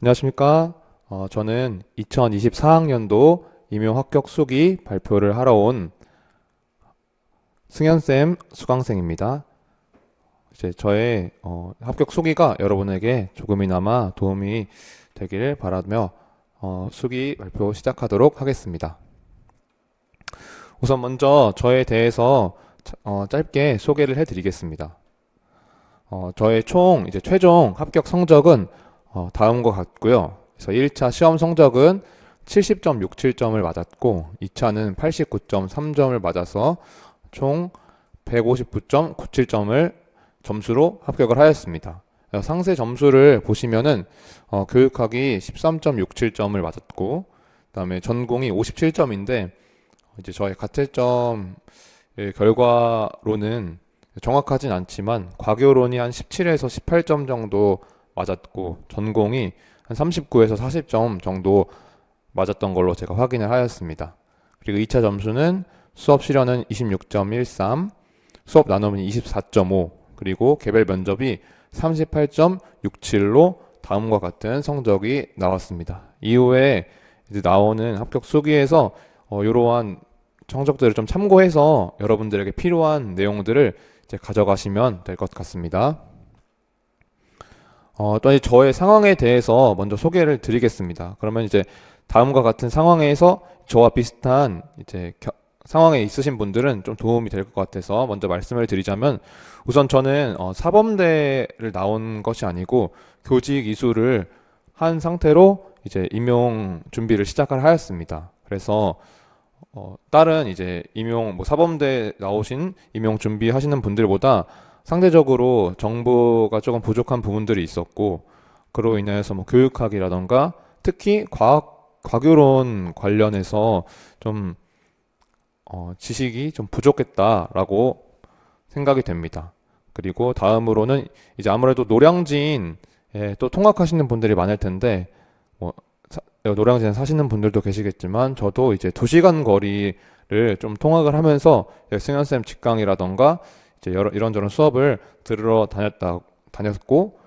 안녕하십니까. 저는 2024학년도 임용 합격 수기 발표를 하러 온 승현쌤 수강생입니다. 이제 저의 합격 수기가 여러분에게 조금이나마 도움이 되기를 바라며 수기 발표 시작하도록 하겠습니다. 우선 먼저 저에 대해서 짧게 소개를 해드리겠습니다. 저의 이제 최종 합격 성적은 다음과 같고요. 그래서 1차 시험 성적은 70.67점을 맞았고 2차는 89.3점을 맞아서 총 159.97점을 점수로 합격을 하였습니다. 상세 점수를 보시면은 교육학이 13.67점을 맞았고 그다음에 전공이 57점인데 이제 저의 가채점 결과로는 정확하진 않지만 과교론이 한 17에서 18점 정도 맞았고 전공이 한 39에서 40점 정도 맞았던 걸로 제가 확인을 하였습니다. 그리고 2차 점수는 수업 실현은 26.13, 수업 나눔은 24.5, 그리고 개별 면접이 38.67로 다음과 같은 성적이 나왔습니다. 이후에 이제 나오는 합격 수기에서 이러한 성적들을 좀 참고해서 여러분들에게 필요한 내용들을 이제 가져가시면 될 것 같습니다. 또 이제 저의 상황에 대해서 먼저 소개를 드리겠습니다. 그러면 이제 다음과 같은 상황에서 저와 비슷한 이제 상황에 있으신 분들은 좀 도움이 될 것 같아서 먼저 말씀을 드리자면, 우선 저는 사범대를 나온 것이 아니고 교직 이수를 한 상태로 이제 임용 준비를 시작을 하였습니다. 그래서 다른 이제 사범대 나오신 임용 준비하시는 분들보다 상대적으로 정보가 조금 부족한 부분들이 있었고, 그로 인해서 교육학이라던가 특히 과교론 관련해서 좀 지식이 좀 부족했다라고 생각이 됩니다. 그리고 다음으로는 이제 아무래도 노량진에 또 통학하시는 분들이 많을 텐데, 노량진에 사시는 분들도 계시겠지만 저도 이제 2시간 거리를 좀 통학을 하면서 승현쌤 직강이라던가 이제 이런저런 수업을 들으러 다녔고,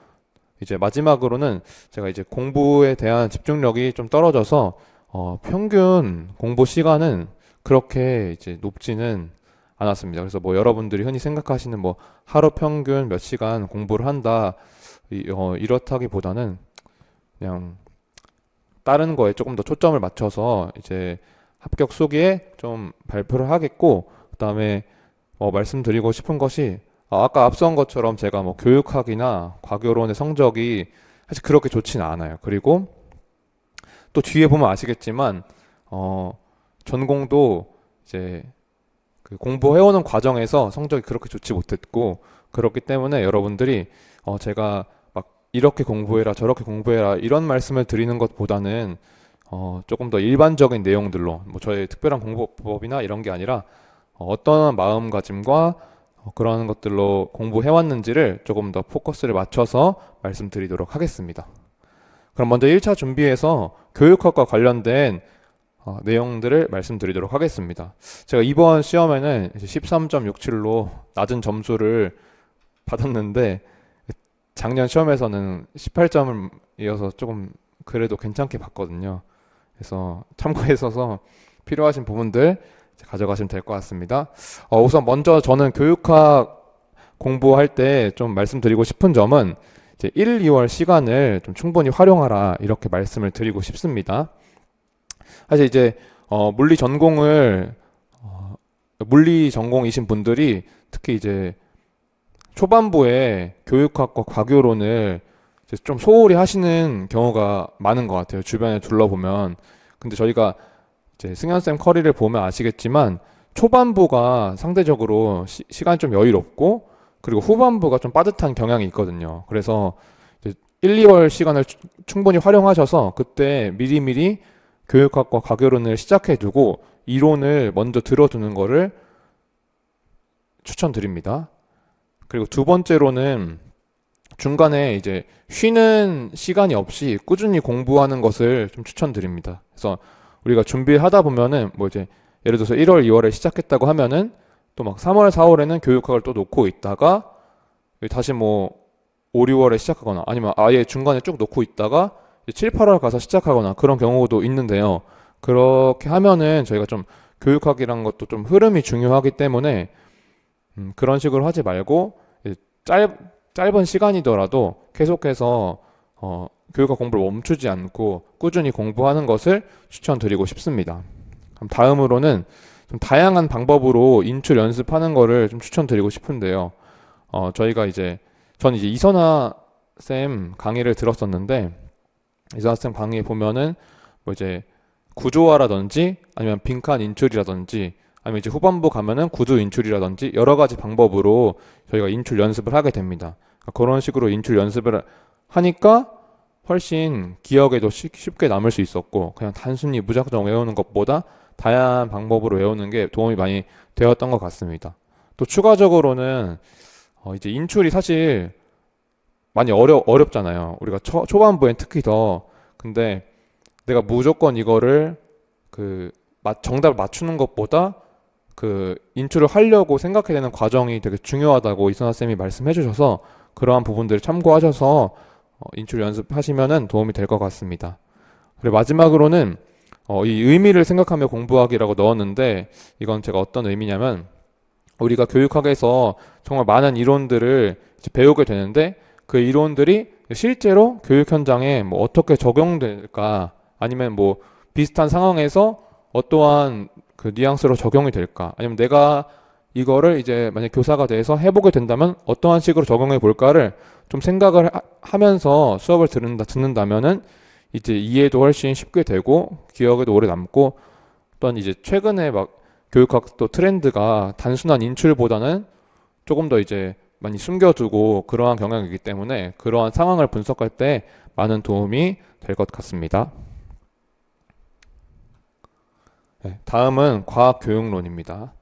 이제 마지막으로는 제가 이제 공부에 대한 집중력이 좀 떨어져서 평균 공부 시간은 그렇게 이제 높지는 않았습니다. 그래서 여러분들이 흔히 생각하시는 하루 평균 몇 시간 공부를 한다 이렇다기보다는 그냥 다른 거에 조금 더 초점을 맞춰서 이제 합격 수기에 좀 발표를 하겠고, 그다음에 말씀드리고 싶은 것이 아까 앞선 것처럼 제가 교육학이나 과교론의 성적이 사실 그렇게 좋지는 않아요. 그리고 또 뒤에 보면 아시겠지만 전공도 이제 그 공부해오는 과정에서 성적이 그렇게 좋지 못했고, 그렇기 때문에 여러분들이 제가 막 이렇게 공부해라 저렇게 공부해라 이런 말씀을 드리는 것보다는 조금 더 일반적인 내용들로 저의 특별한 공부법이나 이런 게 아니라 어떤 마음가짐과 그런 것들로 공부해왔는지를 조금 더 포커스를 맞춰서 말씀드리도록 하겠습니다. 그럼 먼저 1차 준비해서 교육학과 관련된 내용들을 말씀드리도록 하겠습니다. 제가 이번 시험에는 13.67로 낮은 점수를 받았는데 작년 시험에서는 18점이어서 조금 그래도 괜찮게 봤거든요. 그래서 참고해서 필요하신 부분들 가져가시면 될 것 같습니다. 우선 먼저 저는 교육학 공부할 때 좀 말씀드리고 싶은 점은 이제 1, 2월 시간을 좀 충분히 활용하라 이렇게 말씀을 드리고 싶습니다. 사실 이제 물리 전공이신 분들이 특히 이제 초반부에 교육학과 과교론을 이제 좀 소홀히 하시는 경우가 많은 것 같아요. 주변에 둘러보면. 근데 저희가 이제 승현쌤 커리를 보면 아시겠지만 초반부가 상대적으로 시간이 좀 여유롭고, 그리고 후반부가 좀 빠듯한 경향이 있거든요. 그래서 이제 1, 2월 시간을 충분히 활용하셔서 그때 미리미리 교육학과 과교론을 시작해 두고 이론을 먼저 들어두는 거를 추천드립니다. 그리고 두 번째로는 중간에 이제 쉬는 시간이 없이 꾸준히 공부하는 것을 좀 추천드립니다. 그래서 우리가 준비하다 보면은 이제 예를 들어서 1월, 2월에 시작했다고 하면은 또 막 3월, 4월에는 교육학을 또 놓고 있다가 다시 5, 6월에 시작하거나 아니면 아예 중간에 쭉 놓고 있다가 이제 7, 8월 가서 시작하거나 그런 경우도 있는데요. 그렇게 하면은 저희가 좀 교육학이란 것도 좀 흐름이 중요하기 때문에 그런 식으로 하지 말고 이제 짧은 시간이더라도 계속해서 교육학 공부를 멈추지 않고 꾸준히 공부하는 것을 추천드리고 싶습니다. 그럼 다음으로는 좀 다양한 방법으로 인출 연습하는 거를 좀 추천드리고 싶은데요. 저는 이제 이선화 쌤 강의를 들었었는데, 이선화 쌤 강의에 보면은 뭐 이제 구조화라든지 아니면 빈칸 인출이라든지 아니면 이제 후반부 가면은 구조 인출이라든지 여러 가지 방법으로 저희가 인출 연습을 하게 됩니다. 그런 식으로 인출 연습을 하니까 훨씬 기억에도 쉽게 남을 수 있었고, 그냥 단순히 무작정 외우는 것보다 다양한 방법으로 외우는 게 도움이 많이 되었던 것 같습니다. 또 추가적으로는 이제 인출이 사실 많이 어렵잖아요. 우리가 초반부엔 특히 더. 근데 내가 무조건 이거를 정답을 맞추는 것보다 그 인출을 하려고 생각해야 되는 과정이 되게 중요하다고 이선화 쌤이 말씀해 주셔서 그러한 부분들을 참고하셔서 인출 연습하시면은 도움이 될 것 같습니다. 그리고 마지막으로는 이 의미를 생각하며 공부하기라고 넣었는데, 이건 제가 어떤 의미냐면, 우리가 교육학에서 정말 많은 이론들을 이제 배우게 되는데 그 이론들이 실제로 교육 현장에 뭐 어떻게 적용될까, 아니면 뭐 비슷한 상황에서 어떠한 그 뉘앙스로 적용이 될까, 아니면 내가 이거를 이제 만약 교사가 돼서 해보게 된다면 어떠한 식으로 적용해 볼까를 좀 생각을 하면서 수업을 듣는다면은 이제 이해도 훨씬 쉽게 되고 기억에도 오래 남고, 또한 이제 최근에 막 교육학 또 트렌드가 단순한 인출보다는 조금 더 이제 많이 숨겨두고 그러한 경향이기 때문에 그러한 상황을 분석할 때 많은 도움이 될 것 같습니다. 네, 다음은 과학교육론입니다.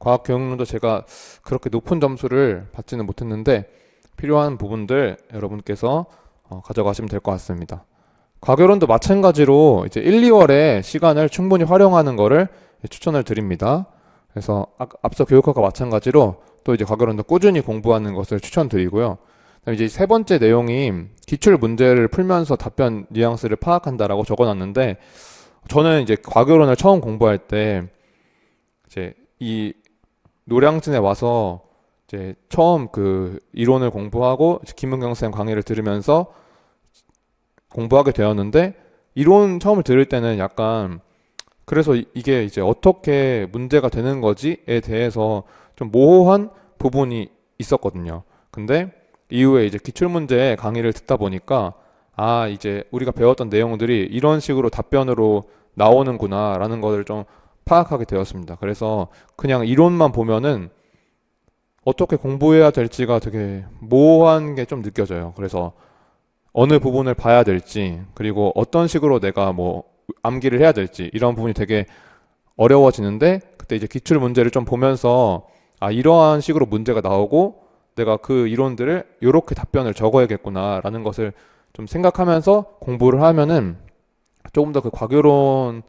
과학교육론도 제가 그렇게 높은 점수를 받지는 못했는데 필요한 부분들 여러분께서 가져가시면 될 것 같습니다. 과교론도 마찬가지로 이제 1, 2월에 시간을 충분히 활용하는 거를 추천을 드립니다. 그래서 앞서 교육학과 마찬가지로 또 이제 과교론도 꾸준히 공부하는 것을 추천드리고요. 그다음에 이제 세 번째 내용이 기출 문제를 풀면서 답변 뉘앙스를 파악한다라고 적어놨는데, 저는 이제 과교론을 처음 공부할 때 이제 이 노량진에 와서 이제 처음 그 이론을 공부하고 김은경 쌤 강의를 들으면서 공부하게 되었는데, 이론 처음을 들을 때는 약간 그래서 이게 이제 어떻게 문제가 되는 거지에 대해서 좀 모호한 부분이 있었거든요. 근데 이후에 이제 기출문제 강의를 듣다 보니까 이제 우리가 배웠던 내용들이 이런 식으로 답변으로 나오는구나 라는 것을 좀 파악하게 되었습니다. 그래서 그냥 이론만 보면은 어떻게 공부해야 될지가 되게 모호한 게 좀 느껴져요. 그래서 어느 부분을 봐야 될지, 그리고 어떤 식으로 내가 뭐 암기를 해야 될지 이런 부분이 되게 어려워지는데, 그때 이제 기출 문제를 좀 보면서 이러한 식으로 문제가 나오고 내가 그 이론들을 이렇게 답변을 적어야겠구나 라는 것을 좀 생각하면서 공부를 하면은 조금 더 그 과교론을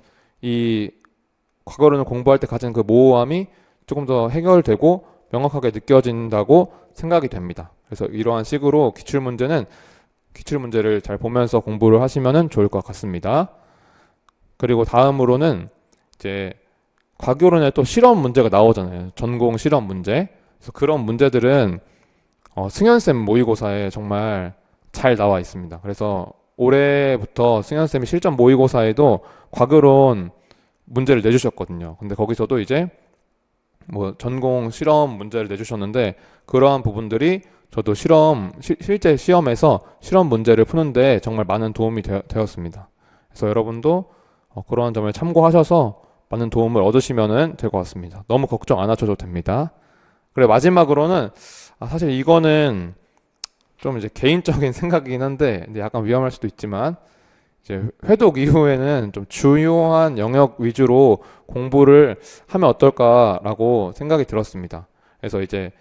공부할 때 가진 그 모호함이 조금 더 해결되고 명확하게 느껴진다고 생각이 됩니다. 그래서 이러한 식으로 기출 문제를 잘 보면서 공부를 하시면 좋을 것 같습니다. 그리고 다음으로는 이제 과교론에 또 실험 문제가 나오잖아요. 전공 실험 문제. 그래서 그런 문제들은 승현쌤 모의고사에 정말 잘 나와 있습니다. 그래서 올해부터 승현쌤이 실전 모의고사에도 과교론 문제를 내주셨거든요. 근데 거기서도 이제 뭐 전공 실험 문제를 내주셨는데, 그러한 부분들이 저도 실제 시험에서 실험 문제를 푸는데 정말 많은 도움이 되었습니다. 그래서 여러분도 그러한 점을 참고하셔서 많은 도움을 얻으시면 될 것 같습니다. 너무 걱정 안 하셔도 됩니다. 그리고 마지막으로는 사실 이거는 좀 이제 개인적인 생각이긴 한데, 근데 약간 위험할 수도 있지만, 이제 회독 이후에는 좀 중요한 영역 위주로 공부를 하면 어떨까라고 생각이 들었습니다. 그래서 이제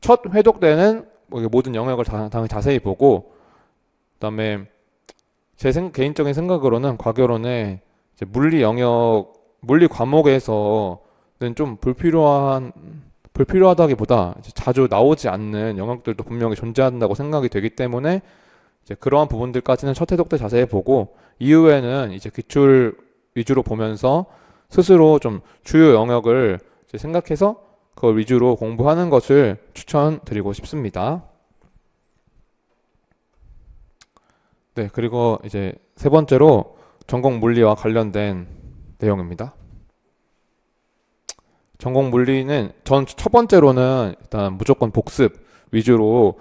첫 회독 때는 뭐 모든 영역을 당연히 자세히 보고, 그다음에 제 개인적인 생각으로는 과교론에 이제 물리 과목에서는 좀 불필요하다기보다 이제 자주 나오지 않는 영역들도 분명히 존재한다고 생각이 되기 때문에 이제 그러한 부분들까지는 첫 해독 때 자세히 보고 이후에는 이제 기출 위주로 보면서 스스로 좀 주요 영역을 이제 생각해서 그걸 위주로 공부하는 것을 추천드리고 싶습니다. 네, 그리고 이제 세 번째로 전공 물리와 관련된 내용입니다. 전공 물리는 전 첫 번째로는 일단 무조건 복습 위주로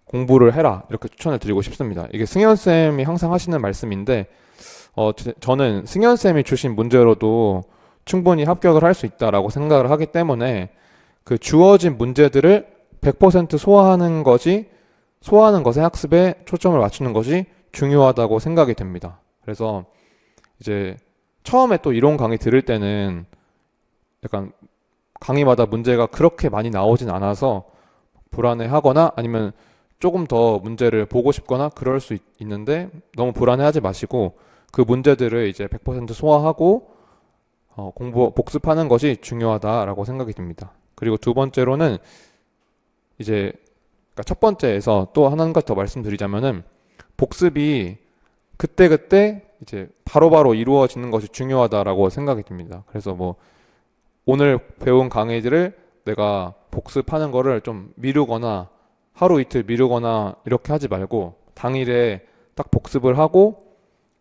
공부를 해라 이렇게 추천을 드리고 싶습니다. 이게 승현쌤이 항상 하시는 말씀인데 저는 승현쌤이 주신 문제로도 충분히 합격을 할 수 있다라고 생각을 하기 때문에 그 주어진 문제들을 100% 소화하는 것에 학습에 초점을 맞추는 것이 중요하다고 생각이 됩니다. 그래서 이제 처음에 또 이론 강의 들을 때는 약간 강의마다 문제가 그렇게 많이 나오진 않아서 불안해하거나 아니면 조금 더 문제를 보고 싶거나 그럴 수 있는데 너무 불안해하지 마시고 그 문제들을 이제 100% 소화하고 복습하는 것이 중요하다라고 생각이 듭니다. 그리고 두 번째로는 이제 그러니까 첫 번째에서 또 한 가지 더 말씀드리자면은 복습이 그때그때 이제 바로바로 이루어지는 것이 중요하다라고 생각이 듭니다. 그래서 뭐 오늘 배운 강의들을 내가 복습하는 거를 좀 미루거나 하루 이틀 미루거나 이렇게 하지 말고 당일에 딱 복습을 하고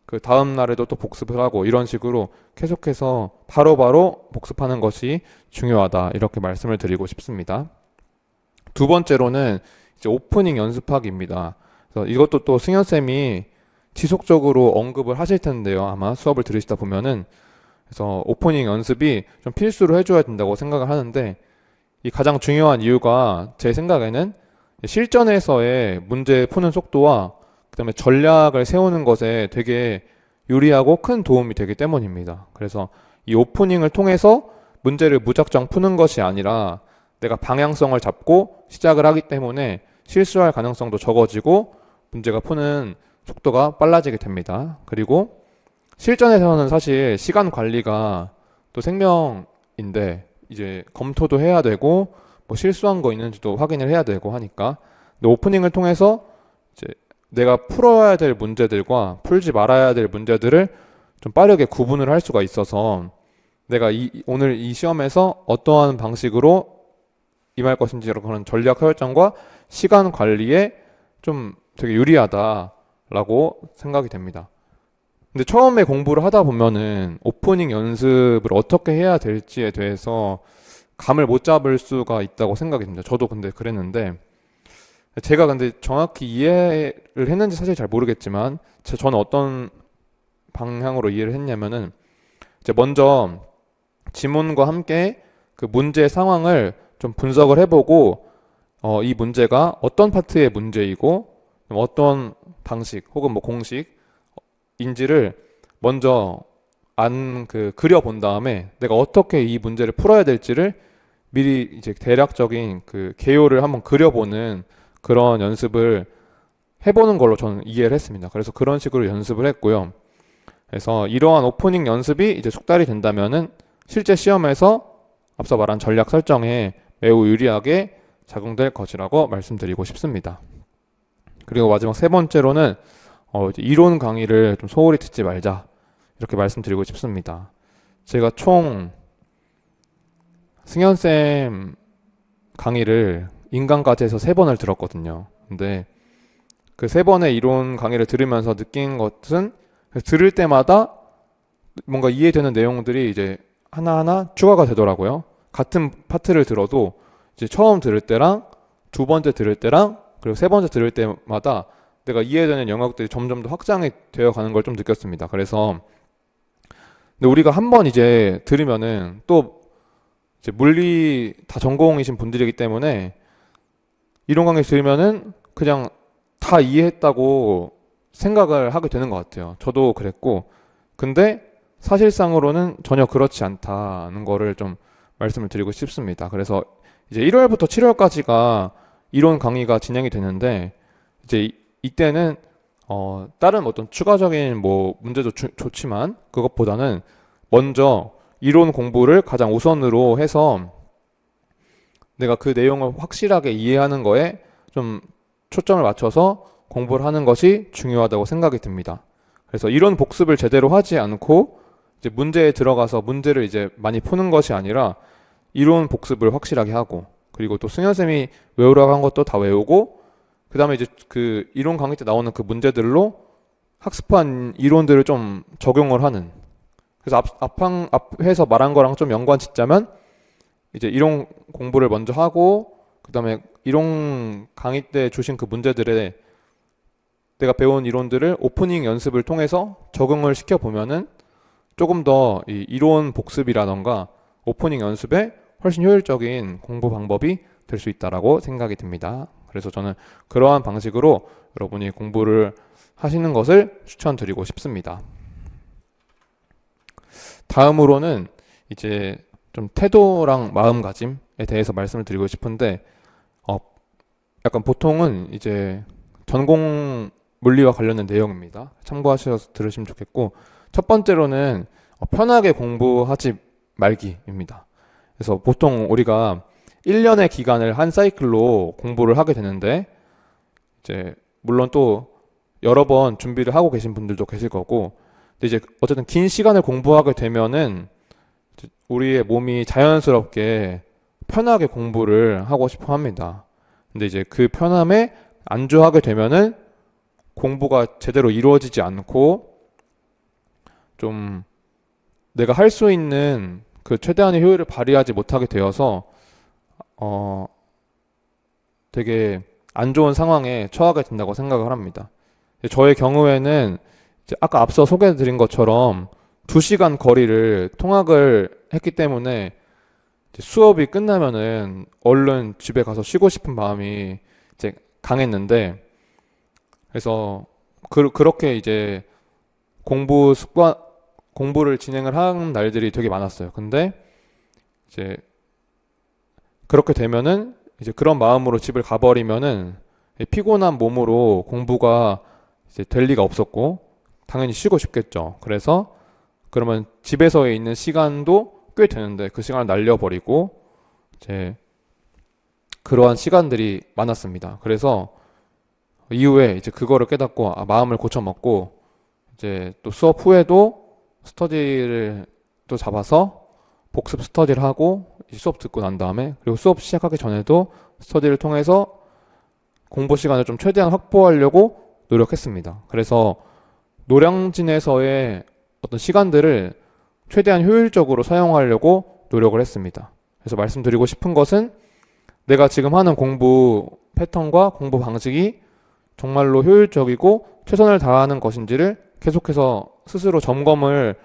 그 다음 날에도 또 복습을 하고 이런 식으로 계속해서 바로바로 복습하는 것이 중요하다 이렇게 말씀을 드리고 싶습니다. 두 번째로는 이제 오프닝 연습하기입니다. 그래서 이것도 또 승현쌤이 지속적으로 언급을 하실 텐데요. 아마 수업을 들으시다 보면은 그래서 오프닝 연습이 좀 필수로 해줘야 된다고 생각을 하는데 이 가장 중요한 이유가 제 생각에는 실전에서의 문제 푸는 속도와 그다음에 전략을 세우는 것에 되게 유리하고 큰 도움이 되기 때문입니다. 그래서 이 오프닝을 통해서 문제를 무작정 푸는 것이 아니라 내가 방향성을 잡고 시작을 하기 때문에 실수할 가능성도 적어지고 문제가 푸는 속도가 빨라지게 됩니다. 그리고 실전에서는 사실 시간 관리가 또 생명인데 이제 검토도 해야 되고 뭐 실수한 거 있는지도 확인을 해야 되고 하니까 근데 오프닝을 통해서 이제 내가 풀어야 될 문제들과 풀지 말아야 될 문제들을 좀 빠르게 구분을 할 수가 있어서 내가 오늘 이 시험에서 어떠한 방식으로 임할 것인지 그런 전략 설정과 시간 관리에 좀 되게 유리하다라고 생각이 됩니다. 근데 처음에 공부를 하다 보면은 오프닝 연습을 어떻게 해야 될지에 대해서 감을 못 잡을 수가 있다고 생각이 듭니다. 저도 근데 그랬는데 제가 근데 정확히 이해를 했는지 사실 잘 모르겠지만 저는 어떤 방향으로 이해를 했냐면은 이제 먼저 지문과 함께 그 문제 상황을 좀 분석을 해보고 이 문제가 어떤 파트의 문제이고 어떤 방식 혹은 뭐 공식인지를 먼저 그려본 다음에 내가 어떻게 이 문제를 풀어야 될지를 미리 이제 대략적인 그 개요를 한번 그려보는 그런 연습을 해보는 걸로 저는 이해를 했습니다. 그래서 그런 식으로 연습을 했고요. 그래서 이러한 오프닝 연습이 이제 숙달이 된다면은 실제 시험에서 앞서 말한 전략 설정에 매우 유리하게 작용될 것이라고 말씀드리고 싶습니다. 그리고 마지막 세 번째로는 이제 이론 강의를 좀 소홀히 듣지 말자 이렇게 말씀드리고 싶습니다. 제가 총 승현쌤 강의를 인간과제에서 3번을 들었거든요. 근데 그 3번의 이론 강의를 들으면서 느낀 것은 들을 때마다 뭔가 이해되는 내용들이 이제 하나하나 추가가 되더라고요. 같은 파트를 들어도 이제 처음 들을 때랑 두 번째 들을 때랑 그리고 세 번째 들을 때마다 내가 이해되는 영역들이 점점 더 확장이 되어 가는 걸 좀 느꼈습니다. 그래서 근데 우리가 한번 이제 들으면은 또 이제 물리 다 전공이신 분들이기 때문에 이론 강의 들으면은 그냥 다 이해했다고 생각을 하게 되는 것 같아요. 저도 그랬고 근데 사실상으로는 전혀 그렇지 않다는 거를 좀 말씀을 드리고 싶습니다. 그래서 이제 1월부터 7월까지가 이론 강의가 진행이 되는데 이제 이때는 다른 어떤 추가적인 뭐 문제도 좋지만 그것보다는 먼저 이론 공부를 가장 우선으로 해서 내가 그 내용을 확실하게 이해하는 거에 좀 초점을 맞춰서 공부를 하는 것이 중요하다고 생각이 듭니다. 그래서 이론 복습을 제대로 하지 않고 이제 문제에 들어가서 문제를 이제 많이 푸는 것이 아니라 이론 복습을 확실하게 하고, 그리고 또 승현쌤이 외우라고 한 것도 다 외우고, 그 다음에 이제 그 이론 강의 때 나오는 그 문제들로 학습한 이론들을 좀 적용을 하는. 그래서 앞에서 말한 거랑 좀 연관 짓자면 이제 이론 공부를 먼저 하고, 그 다음에 이론 강의 때 주신 그 문제들에 내가 배운 이론들을 오프닝 연습을 통해서 적용을 시켜보면은 조금 더 이 이론 복습이라던가 오프닝 연습에 훨씬 효율적인 공부 방법이 될 수 있다라고 생각이 듭니다. 그래서 저는 그러한 방식으로 여러분이 공부를 하시는 것을 추천드리고 싶습니다. 다음으로는 이제 좀 태도랑 마음가짐에 대해서 말씀을 드리고 싶은데, 약간 보통은 이제 전공 물리와 관련된 내용입니다. 참고하셔서 들으시면 좋겠고, 첫 번째로는 편하게 공부하지 말기입니다. 그래서 보통 우리가 1년의 기간을 한 사이클로 공부를 하게 되는데, 이제 물론 또 여러 번 준비를 하고 계신 분들도 계실 거고, 근데 이제 어쨌든 긴 시간을 공부하게 되면은 우리의 몸이 자연스럽게 편하게 공부를 하고 싶어 합니다. 근데 이제 그 편함에 안주하게 되면은 공부가 제대로 이루어지지 않고 좀 내가 할 수 있는 그 최대한의 효율을 발휘하지 못하게 되어서 되게 안 좋은 상황에 처하게 된다고 생각을 합니다. 저의 경우에는 이제 아까 앞서 소개해드린 것처럼 2시간 거리를 통학을 했기 때문에 수업이 끝나면은 얼른 집에 가서 쉬고 싶은 마음이 이제 강했는데, 그래서 그렇게 이제 공부를 진행을 한 날들이 되게 많았어요. 근데 이제 그렇게 되면은 이제 그런 마음으로 집을 가버리면은 피곤한 몸으로 공부가 이제 될 리가 없었고, 당연히 쉬고 싶겠죠. 그래서 그러면 집에서 있는 시간도 꽤 되는데 그 시간을 날려버리고 이제 그러한 시간들이 많았습니다. 그래서 이후에 이제 그거를 깨닫고 마음을 고쳐먹고 이제 또 수업 후에도 스터디를 또 잡아서 복습 스터디를 하고 수업 듣고 난 다음에, 그리고 수업 시작하기 전에도 스터디를 통해서 공부 시간을 좀 최대한 확보하려고 노력했습니다. 그래서 노량진에서의 어떤 시간들을 최대한 효율적으로 사용하려고 노력을 했습니다. 그래서 말씀드리고 싶은 것은 내가 지금 하는 공부 패턴과 공부 방식이 정말로 효율적이고 최선을 다하는 것인지를 계속해서 스스로 점검을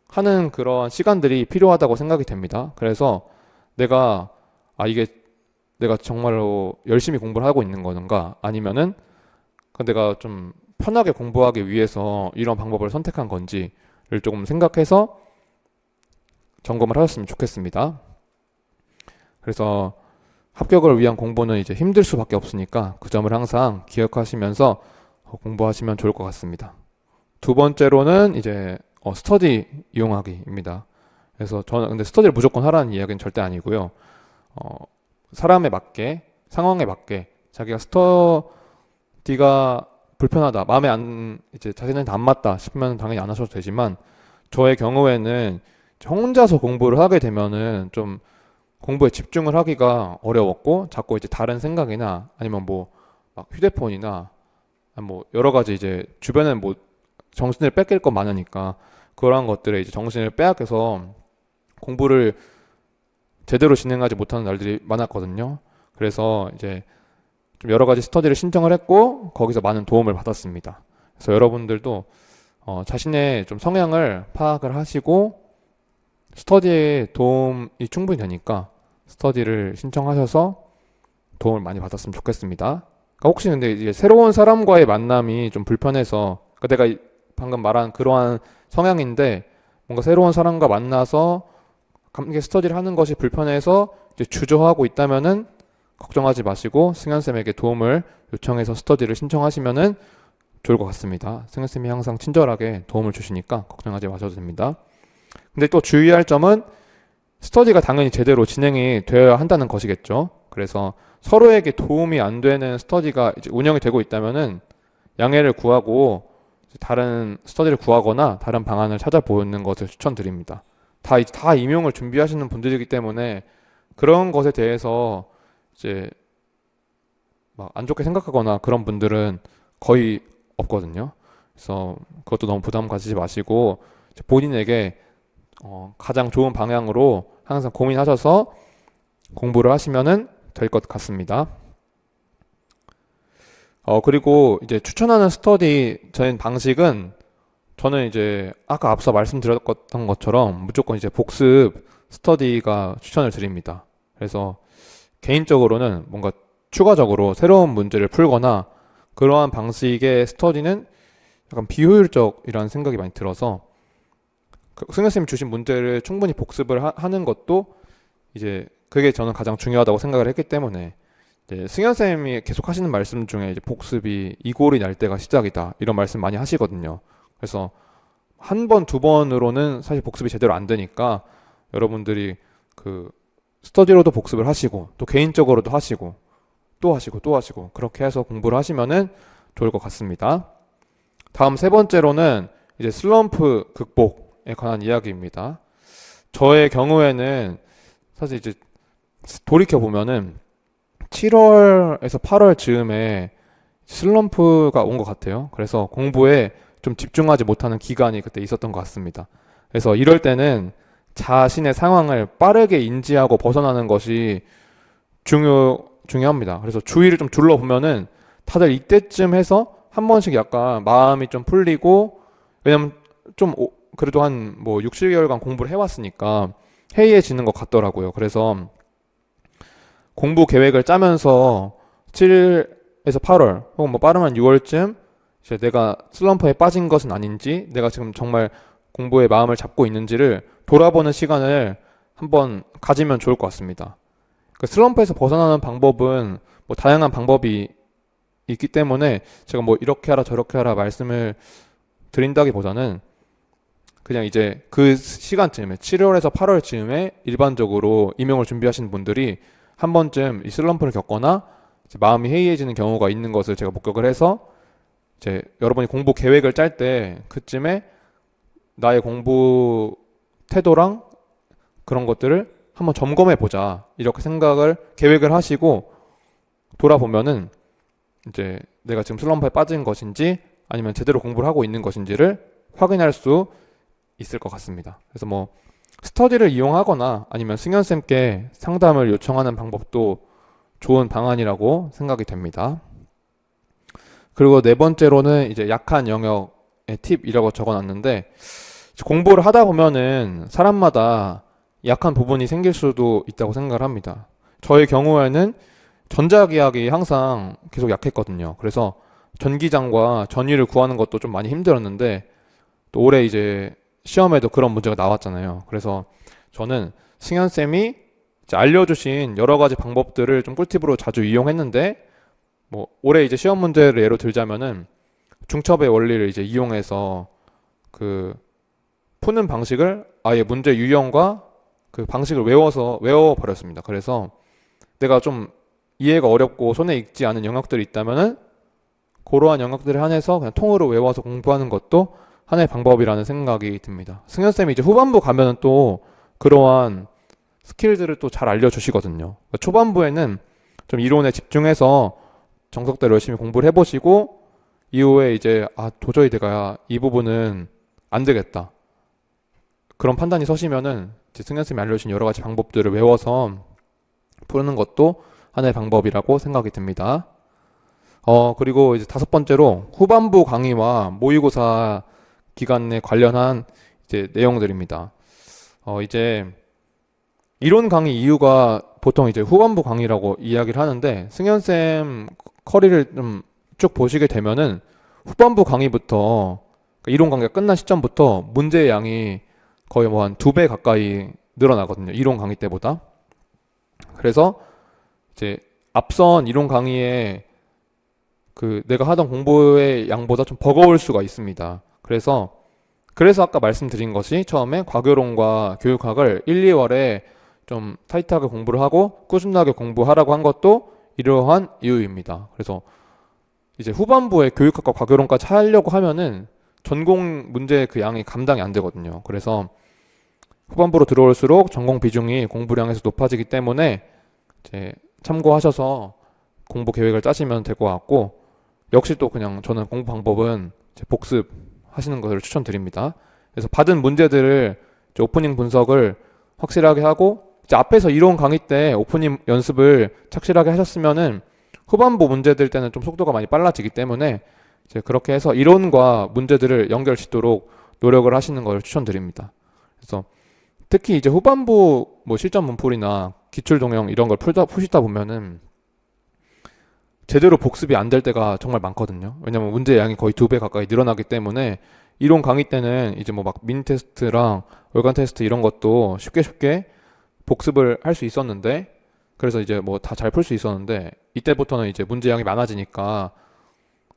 하는 그런 시간들이 필요하다고 생각이 됩니다. 그래서 이게 내가 정말로 열심히 공부를 하고 있는 건가, 아니면은 내가 좀 편하게 공부하기 위해서 이런 방법을 선택한 건지를 조금 생각해서 점검을 하셨으면 좋겠습니다. 그래서 합격을 위한 공부는 이제 힘들 수밖에 없으니까 그 점을 항상 기억하시면서 공부하시면 좋을 것 같습니다. 두 번째로는 이제 스터디 이용하기입니다. 그래서 저는 근데 스터디를 무조건 하라는 이야기는 절대 아니고요. 사람에 맞게, 상황에 맞게 자기가 스터디가 불편하다, 이제 자신한테 안 맞다 싶으면 당연히 안 하셔도 되지만, 저의 경우에는 혼자서 공부를 하게 되면은 좀 공부에 집중을 하기가 어려웠고, 자꾸 이제 다른 생각이나 아니면 뭐 막 휴대폰이나 뭐 여러 가지 이제 주변에 뭐 정신을 뺏길 거 많으니까 그러한 것들에 이제 정신을 빼앗겨서 공부를 제대로 진행하지 못하는 날들이 많았거든요. 그래서 이제 좀 여러 가지 스터디를 신청을 했고 거기서 많은 도움을 받았습니다. 그래서 여러분들도 자신의 좀 성향을 파악을 하시고 스터디에 도움이 충분히 되니까 스터디를 신청하셔서 도움을 많이 받았으면 좋겠습니다. 그러니까 혹시 근데 이제 새로운 사람과의 만남이 좀 불편해서, 그러니까 내가 방금 말한 그러한 성향인데 뭔가 새로운 사람과 만나서 감기 스터디를 하는 것이 불편해서 이제 주저하고 있다면은 걱정하지 마시고 승현쌤에게 도움을 요청해서 스터디를 신청하시면은 좋을 것 같습니다. 승현쌤이 항상 친절하게 도움을 주시니까 걱정하지 마셔도 됩니다. 근데 또 주의할 점은 스터디가 당연히 제대로 진행이 되어야 한다는 것이겠죠. 그래서 서로에게 도움이 안 되는 스터디가 이제 운영이 되고 있다면은 양해를 구하고 다른 스터디를 구하거나 다른 방안을 찾아보는 것을 추천드립니다. 다 임용을 준비하시는 분들이기 때문에 그런 것에 대해서 이제 막 안 좋게 생각하거나 그런 분들은 거의 없거든요. 그래서 그것도 너무 부담 가지지 마시고 본인에게 가장 좋은 방향으로 항상 고민하셔서 공부를 하시면은 될 것 같습니다. 그리고 이제 추천하는 스터디 저는 방식은 저는 이제 아까 앞서 말씀드렸던 것처럼 무조건 이제 복습 스터디가 추천을 드립니다. 그래서 개인적으로는 뭔가 추가적으로 새로운 문제를 풀거나 그러한 방식의 스터디는 약간 비효율적이라는 생각이 많이 들어서 승현 쌤이 주신 문제를 충분히 복습을 하는 것도 이제 그게 저는 가장 중요하다고 생각을 했기 때문에 이제 승현 쌤이 계속 하시는 말씀 중에 이제 복습이 이골이 날 때가 시작이다 이런 말씀 많이 하시거든요. 그래서 한 번, 두 번으로는 사실 복습이 제대로 안 되니까 여러분들이 그 스터디로도 복습을 하시고 또 개인적으로도 하시고 또 하시고 또 하시고 그렇게 해서 공부를 하시면은 좋을 것 같습니다. 다음 세 번째로는 이제 슬럼프 극복에 관한 이야기입니다. 저의 경우에는 사실 이제 돌이켜 보면은 7월에서 8월 즈음에 슬럼프가 온 것 같아요. 그래서 공부에 좀 집중하지 못하는 기간이 그때 있었던 것 같습니다. 그래서 이럴 때는 자신의 상황을 빠르게 인지하고 벗어나는 것이 중요합니다. 그래서 주위를 좀 둘러보면은 다들 이때쯤 해서 한 번씩 약간 마음이 좀 풀리고, 왜냐면 좀 그래도 한 뭐 6, 7개월간 공부를 해왔으니까 해이해지는 것 같더라고요. 그래서 공부 계획을 짜면서 7에서 8월 혹은 뭐 빠르면 6월쯤 이제 내가 슬럼프에 빠진 것은 아닌지, 내가 지금 정말 공부에 마음을 잡고 있는지를 돌아보는 시간을 한번 가지면 좋을 것 같습니다. 그 슬럼프에서 벗어나는 방법은 뭐 다양한 방법이 있기 때문에 제가 뭐 이렇게 하라 저렇게 하라 말씀을 드린다기보다는 그냥 이제 그 시간쯤에 7월에서 8월쯤에 일반적으로 임용을 준비하시는 분들이 한 번쯤 이 슬럼프를 겪거나 이제 마음이 해이해지는 경우가 있는 것을 제가 목격을 해서 이제 여러분이 공부 계획을 짤 때 그쯤에 나의 공부 태도랑 그런 것들을 한번 점검해 보자 이렇게 계획을 하시고 돌아보면은 이제 내가 지금 슬럼프에 빠진 것인지 아니면 제대로 공부를 하고 있는 것인지를 확인할 수 있을 것 같습니다. 그래서 뭐 스터디를 이용하거나 아니면 승현쌤께 상담을 요청하는 방법도 좋은 방안이라고 생각이 됩니다. 그리고 네 번째로는 이제 약한 영역의 팁이라고 적어놨는데, 공부를 하다 보면은 사람마다 약한 부분이 생길 수도 있다고 생각을 합니다. 저의 경우에는 전자기학이 항상 계속 약했거든요. 그래서 전기장과 전위를 구하는 것도 좀 많이 힘들었는데, 또 올해 이제 시험에도 그런 문제가 나왔잖아요. 그래서 저는 승현쌤이 알려주신 여러 가지 방법들을 좀 꿀팁으로 자주 이용했는데, 뭐 올해 이제 시험 문제를 예로 들자면은 중첩의 원리를 이제 이용해서 그 푸는 방식을 아예 문제 유형과 그 방식을 외워버렸습니다. 그래서 내가 좀 이해가 어렵고 손에 익지 않은 영역들이 있다면은 그러한 영역들에 한해서 그냥 통으로 외워서 공부하는 것도 하나의 방법이라는 생각이 듭니다. 승현쌤이 이제 후반부 가면은 또 그러한 스킬들을 또 잘 알려주시거든요. 그러니까 초반부에는 좀 이론에 집중해서 정석대로 열심히 공부를 해보시고 이후에 이제 도저히 내가 이 부분은 안 되겠다 그런 판단이 서시면은 이제 승현쌤이 알려주신 여러 가지 방법들을 외워서 푸는 것도 하나의 방법이라고 생각이 듭니다. 그리고 이제 다섯 번째로 후반부 강의와 모의고사 기간에 관련한 이제 내용들입니다. 이제 이론 강의 이유가 보통 이제 후반부 강의라고 이야기를 하는데, 승현쌤 커리를 좀 쭉 보시게 되면은 후반부 강의부터 그러니까 이론 강의가 끝난 시점부터 문제의 양이 거의 뭐 한 2배 가까이 늘어나거든요. 이론 강의 때보다. 그래서 이제 앞선 이론 강의에 그 내가 하던 공부의 양보다 좀 버거울 수가 있습니다. 그래서 아까 말씀드린 것이 처음에 과교론과 교육학을 1, 2월에 좀 타이트하게 공부를 하고 꾸준하게 공부하라고 한 것도 이러한 이유입니다. 그래서 이제 후반부에 교육학과 과교론까지 하려고 하면은 전공 문제 그 양이 감당이 안 되거든요. 그래서 후반부로 들어올수록 전공 비중이 공부량에서 높아지기 때문에 이제 참고하셔서 공부 계획을 짜시면 될 것 같고, 역시 또 그냥 저는 공부 방법은 이제 복습하시는 것을 추천드립니다. 그래서 받은 문제들을 이제 오프닝 분석을 확실하게 하고, 이제 앞에서 이론 강의 때 오프닝 연습을 착실하게 하셨으면은 후반부 문제들 때는 좀 속도가 많이 빨라지기 때문에 이제 그렇게 해서 이론과 문제들을 연결짓도록 노력을 하시는 걸 추천드립니다. 그래서 특히 이제 후반부 뭐 실전 문풀이나 기출 동영 이런 걸 푸시다 보면은 제대로 복습이 안 될 때가 정말 많거든요. 왜냐면 문제 양이 거의 2배 가까이 늘어나기 때문에 이론 강의 때는 이제 뭐 막 미니 테스트랑 월간 테스트 이런 것도 쉽게 복습을 할 수 있었는데, 그래서 이제 뭐 다 잘 풀 수 있었는데, 이때부터는 이제 문제 양이 많아지니까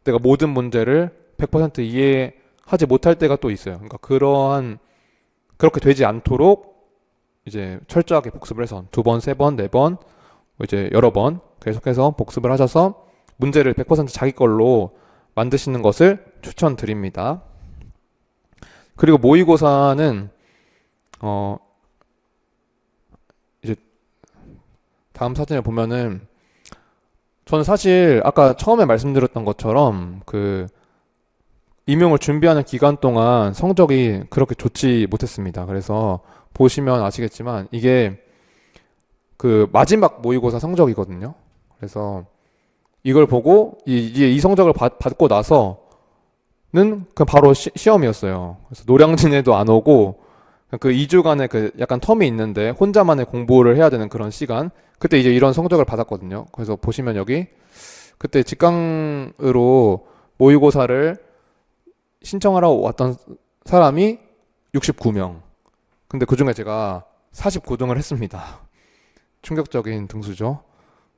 내가 모든 문제를 100% 이해하지 못할 때가 또 있어요. 그러니까 그렇게 되지 않도록 이제 철저하게 복습을 해서 2번, 3번, 4번, 이제 여러 번 계속해서 복습을 하셔서 문제를 100% 자기 걸로 만드시는 것을 추천드립니다. 그리고 모의고사는 이제 다음 사진을 보면은, 저는 사실 아까 처음에 말씀드렸던 것처럼 그 임용을 준비하는 기간 동안 성적이 그렇게 좋지 못했습니다. 그래서 보시면 아시겠지만 이게 그 마지막 모의고사 성적이거든요. 그래서 이걸 보고 이 성적을 받고 나서는 그 바로 시험이었어요. 그래서 노량진에도 안 오고 그 2주간의 그 약간 텀이 있는데 혼자만의 공부를 해야 되는 그런 시간, 그때 이제 이런 성적을 받았거든요. 그래서 보시면 여기 그때 직강으로 모의고사를 신청하러 왔던 사람이 69명. 근데 그중에 제가 49등을 했습니다. 충격적인 등수죠.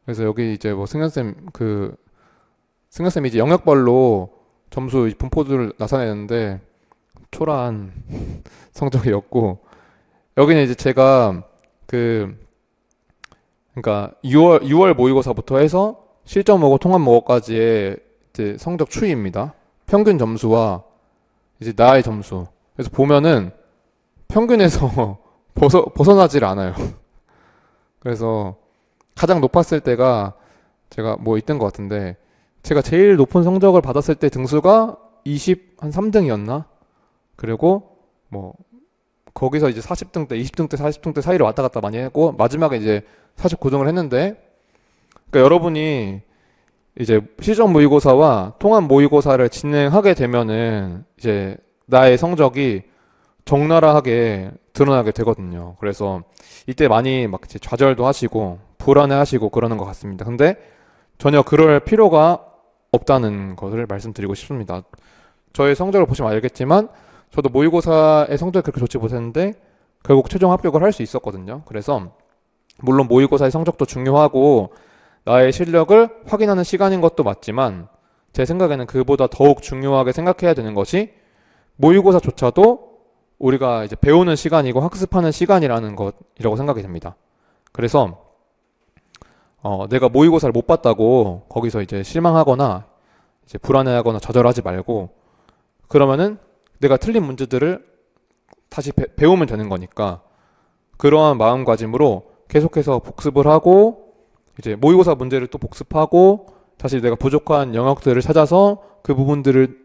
그래서 여기 이제 뭐 승현쌤이 이제 영역별로 점수 분포들을 나타내는데 초라한 성적이었고, 여기는 이제 제가 그러니까 6월 모의고사부터 해서 실전 모고 통합 모고까지의 이제 성적 추이입니다. 평균 점수와 이제 나의 점수. 그래서 보면은 평균에서 벗어나질 않아요. 그래서 가장 높았을 때가 제가 뭐 있던 것 같은데, 제가 제일 높은 성적을 받았을 때 등수가 23등이었나? 그리고 뭐 거기서 이제 40등 대, 20등 대, 40등 대 사이를 왔다 갔다 많이 했고, 마지막에 이제 49등을 했는데, 그러니까 여러분이 이제 실전 모의고사와 통합 모의고사를 진행하게 되면은 이제 나의 성적이 적나라하게 드러나게 되거든요. 그래서 이때 많이 막 이제 좌절도 하시고 불안해하시고 그러는 것 같습니다. 근데 전혀 그럴 필요가 없다는 것을 말씀드리고 싶습니다. 저의 성적을 보시면 알겠지만 저도 모의고사의 성적이 그렇게 좋지 못했는데 결국 최종 합격을 할 수 있었거든요. 그래서 물론 모의고사의 성적도 중요하고 나의 실력을 확인하는 시간인 것도 맞지만, 제 생각에는 그보다 더욱 중요하게 생각해야 되는 것이 모의고사조차도 우리가 이제 배우는 시간이고 학습하는 시간이라는 것이라고 생각이 됩니다. 그래서 내가 모의고사를 못 봤다고 거기서 이제 실망하거나 이제 불안해하거나 좌절하지 말고, 그러면은 내가 틀린 문제들을 다시 배우면 되는 거니까 그러한 마음가짐으로 계속해서 복습을 하고, 이제 모의고사 문제를 또 복습하고, 다시 내가 부족한 영역들을 찾아서 그 부분들을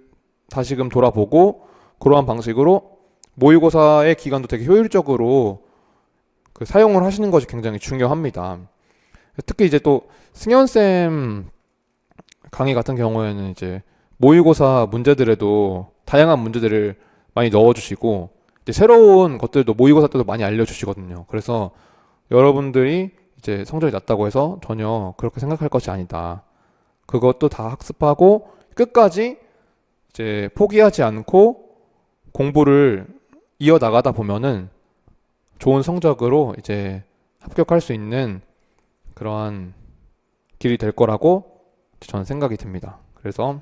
다시금 돌아보고, 그러한 방식으로 모의고사의 기간도 되게 효율적으로 그 사용을 하시는 것이 굉장히 중요합니다. 특히 이제 또 승현쌤 강의 같은 경우에는 이제 모의고사 문제들에도 다양한 문제들을 많이 넣어주시고, 이제 새로운 것들도 모의고사 때도 많이 알려주시거든요. 그래서 여러분들이 이제 성적이 낮다고 해서 전혀 그렇게 생각할 것이 아니다. 그것도 다 학습하고 끝까지 이제 포기하지 않고 공부를 이어나가다 보면은 좋은 성적으로 이제 합격할 수 있는 그러한 길이 될 거라고 저는 생각이 듭니다. 그래서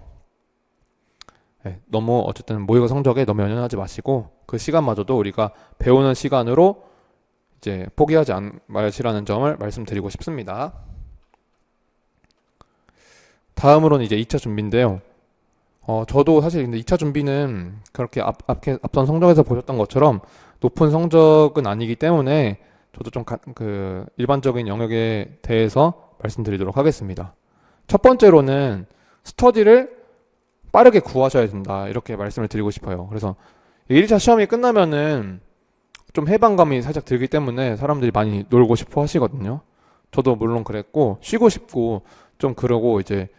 너무 어쨌든 모의고사 성적에 너무 연연하지 마시고 그 시간마저도 우리가 배우는 시간으로 이제 포기하지 마시라는 점을 말씀드리고 싶습니다. 다음으로는 이제 2차 준비인데요. 저도 사실 근데 2차 준비는 그렇게 앞선 성적에서 보셨던 것처럼 높은 성적은 아니기 때문에 저도 좀 그 일반적인 영역에 대해서 말씀드리도록 하겠습니다. 첫 번째로는 스터디를 빠르게 구하셔야 된다. 이렇게 말씀을 드리고 싶어요. 그래서 1차 시험이 끝나면은 좀 해방감이 살짝 들기 때문에 사람들이 많이 놀고 싶어 하시거든요. 저도 물론 그랬고, 쉬고 싶고, 좀 그러고 이제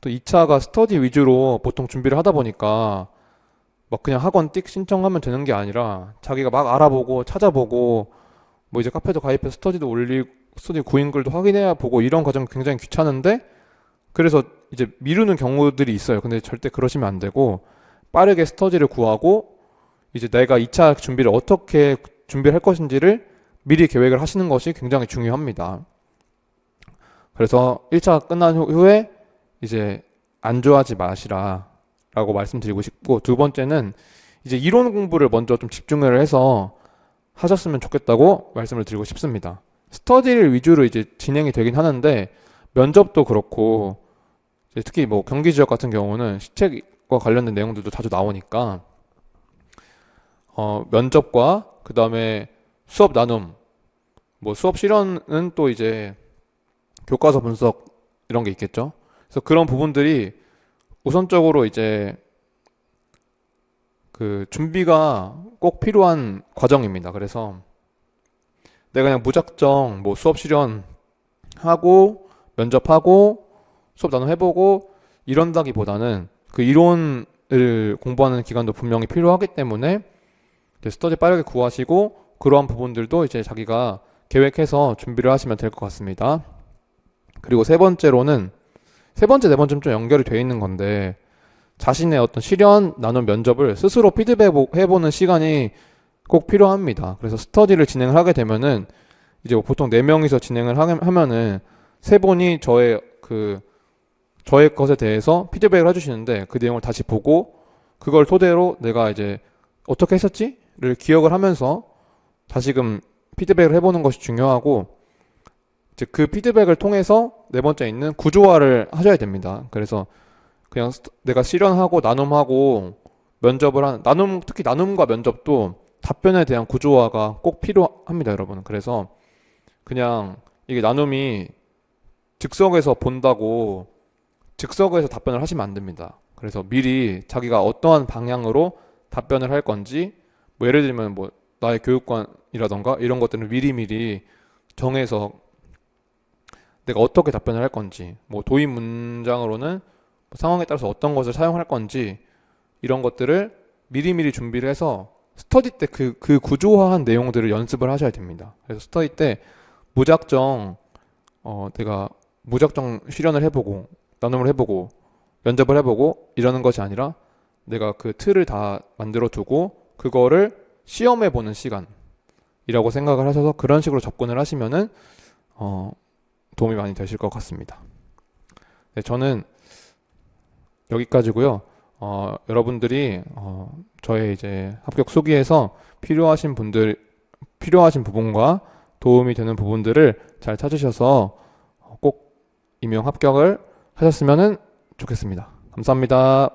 또 2차가 스터디 위주로 보통 준비를 하다 보니까 막 그냥 학원 띡 신청하면 되는 게 아니라 자기가 막 알아보고 찾아보고 뭐 이제 카페도 가입해서 스터디도 올리고 스터디 구인글도 확인해야 보고 이런 과정 굉장히 귀찮은데 그래서 이제 미루는 경우들이 있어요. 근데 절대 그러시면 안 되고 빠르게 스터디를 구하고 이제 내가 2차 준비를 어떻게 준비를 할 것인지를 미리 계획을 하시는 것이 굉장히 중요합니다. 그래서 1차 끝난 후에 이제 안주하지 마시라 라고 말씀드리고 싶고, 두 번째는 이제 이론 공부를 먼저 좀 집중을 해서 하셨으면 좋겠다고 말씀을 드리고 싶습니다. 스터디를 위주로 이제 진행이 되긴 하는데 면접도 그렇고 이제 특히 뭐 경기 지역 같은 경우는 시책과 관련된 내용들도 자주 나오니까 면접과 그 다음에 수업 나눔, 뭐 수업 실현은 또 이제 교과서 분석 이런 게 있겠죠. 그래서 그런 부분들이 우선적으로 이제 그 준비가 꼭 필요한 과정입니다. 그래서 내가 그냥 무작정 뭐 수업 실현하고 면접하고 수업 나눔 해보고 이런다기보다는 그 이론을 공부하는 기간도 분명히 필요하기 때문에 이제 스터디 빠르게 구하시고 그러한 부분들도 이제 자기가 계획해서 준비를 하시면 될 것 같습니다. 그리고 세 번째로는 세 번째, 네 번째는 좀 연결이 되어 있는 건데 자신의 어떤 실현, 나눔, 면접을 스스로 피드백해보는 시간이 꼭 필요합니다. 그래서 스터디를 진행을 하게 되면은 이제 뭐 보통 4명이서 진행을 하면은 세 분이 저의 것에 대해서 피드백을 해주시는데 그 내용을 다시 보고 그걸 토대로 내가 이제 어떻게 했었지?를 기억을 하면서 다시금 피드백을 해보는 것이 중요하고 이제 그 피드백을 통해서 네 번째 있는 구조화를 하셔야 됩니다. 그래서 그냥 내가 실현하고 나눔하고 면접을 특히 나눔과 면접도 답변에 대한 구조화가 꼭 필요합니다, 여러분. 그래서 그냥 이게 나눔이 즉석에서 본다고 즉석에서 답변을 하시면 안 됩니다. 그래서 미리 자기가 어떠한 방향으로 답변을 할 건지 뭐 예를 들면 뭐 나의 교육관이라던가 이런 것들은 미리미리 정해서 내가 어떻게 답변을 할 건지 뭐 도입 문장으로는 뭐 상황에 따라서 어떤 것을 사용할 건지 이런 것들을 미리미리 준비를 해서 스터디 때 그 구조화한 내용들을 연습을 하셔야 됩니다. 그래서 스터디 때 무작정 내가 무작정 실현을 해보고 나눔을 해보고 면접을 해보고 이러는 것이 아니라 내가 그 틀을 다 만들어 두고 그거를 시험해 보는 시간이라고 생각을 하셔서 그런 식으로 접근을 하시면은 도움이 많이 되실 것 같습니다. 네, 저는 여기까지고요. 여러분들이 저의 이제 합격 수기에서 필요하신 부분과 도움이 되는 부분들을 잘 찾으셔서 꼭 임용 합격을 하셨으면 좋겠습니다. 감사합니다.